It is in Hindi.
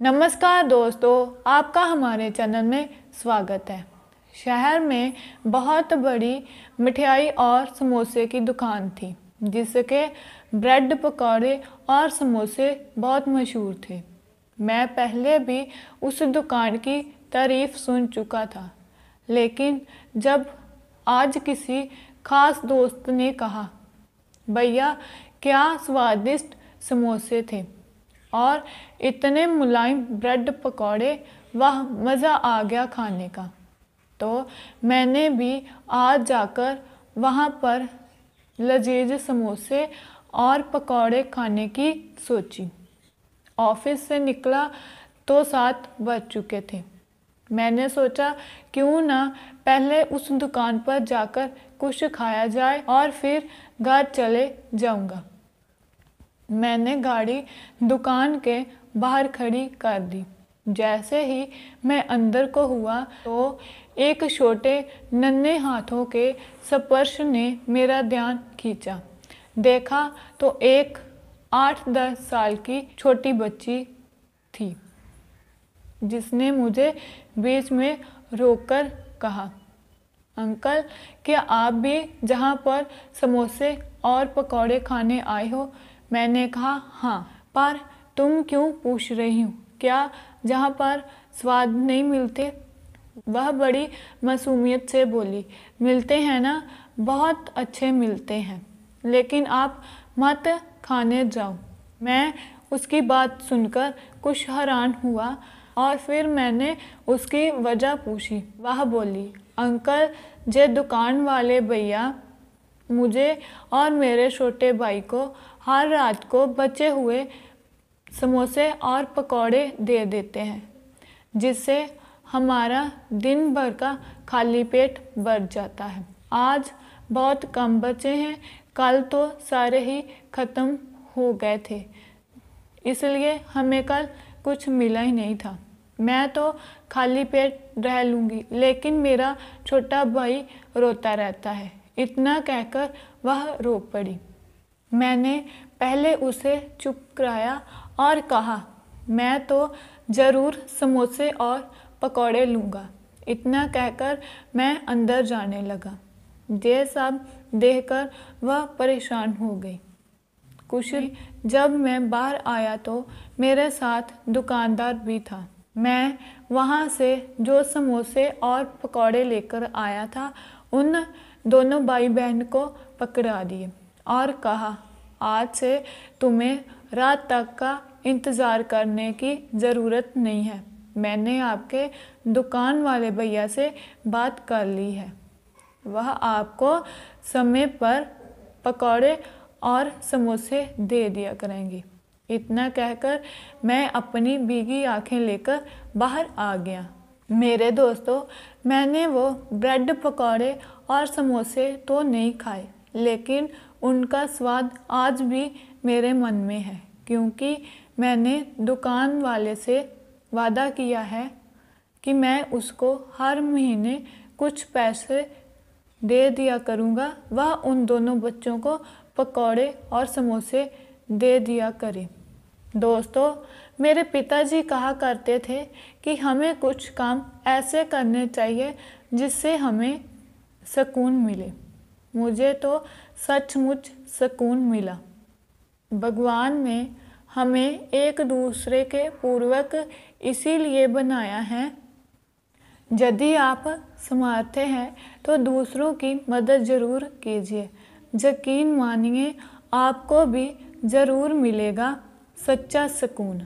नमस्कार दोस्तों, आपका हमारे चैनल में स्वागत है। शहर में बहुत बड़ी मिठाई और समोसे की दुकान थी, जिसके ब्रेड पकौड़े और समोसे बहुत मशहूर थे। मैं पहले भी उस दुकान की तारीफ़ सुन चुका था, लेकिन जब आज किसी खास दोस्त ने कहा, भैया क्या स्वादिष्ट समोसे थे और इतने मुलायम ब्रेड पकौड़े, वह मज़ा आ गया खाने का, तो मैंने भी आज जाकर वहाँ पर लजीज समोसे और पकौड़े खाने की सोची। ऑफिस से निकला तो 7 बज चुके थे। मैंने सोचा क्यों ना पहले उस दुकान पर जाकर कुछ खाया जाए और फिर घर चले जाऊंगा। मैंने गाड़ी दुकान के बाहर खड़ी कर दी। जैसे ही मैं अंदर को हुआ तो एक छोटे नन्हे हाथों के स्पर्श ने मेरा ध्यान खींचा। देखा तो एक 8-10 साल की छोटी बच्ची थी, जिसने मुझे बीच में रोककर कहा, अंकल क्या आप भी जहाँ पर समोसे और पकौड़े खाने आए हो? मैंने कहा हाँ, पर तुम क्यों पूछ रही हो, क्या जहाँ पर स्वाद नहीं मिलते? वह बड़ी मासूमियत से बोली, मिलते हैं ना, बहुत अच्छे मिलते हैं, लेकिन आप मत खाने जाओ। मैं उसकी बात सुनकर कुछ हैरान हुआ और फिर मैंने उसकी वजह पूछी। वह बोली, अंकल जे दुकान वाले भैया मुझे और मेरे छोटे भाई को हर रात को बचे हुए समोसे और पकौड़े दे देते हैं, जिससे हमारा दिन भर का खाली पेट भर जाता है। आज बहुत कम बचे हैं, कल तो सारे ही ख़त्म हो गए थे, इसलिए हमें कल कुछ मिला ही नहीं था। मैं तो खाली पेट रह लूँगी, लेकिन मेरा छोटा भाई रोता रहता है। इतना कहकर वह रो पड़ी। मैंने पहले उसे चुप कराया और कहा, मैं तो ज़रूर समोसे और पकौड़े लूँगा। इतना कहकर मैं अंदर जाने लगा। ये सब देखकर वह परेशान हो गई। कुछ जब मैं बाहर आया तो मेरे साथ दुकानदार भी था। मैं वहाँ से जो समोसे और पकौड़े लेकर आया था, उन दोनों भाई बहन को पकड़ा दिए और कहा, आज से तुम्हें रात तक का इंतज़ार करने की ज़रूरत नहीं है। मैंने आपके दुकान वाले भैया से बात कर ली है, वह आपको समय पर पकौड़े और समोसे दे दिया करेंगी। इतना कहकर मैं अपनी भीगी आंखें लेकर बाहर आ गया। मेरे दोस्तों, मैंने वो ब्रेड पकौड़े और समोसे तो नहीं खाए, लेकिन उनका स्वाद आज भी मेरे मन में है, क्योंकि मैंने दुकान वाले से वादा किया है कि मैं उसको हर महीने कुछ पैसे दे दिया करूँगा। वह उन दोनों बच्चों को पकौड़े और समोसे दे दिया करे। दोस्तों, मेरे पिताजी कहा करते थे कि हमें कुछ काम ऐसे करने चाहिए जिससे हमें सुकून मिले। मुझे तो सचमुच सुकून मिला। भगवान ने हमें एक दूसरे के पूर्वक इसीलिए बनाया है। यदि आप समर्थ हैं तो दूसरों की मदद ज़रूर कीजिए। यकीन मानिए, आपको भी ज़रूर मिलेगा सच्चा सुकून।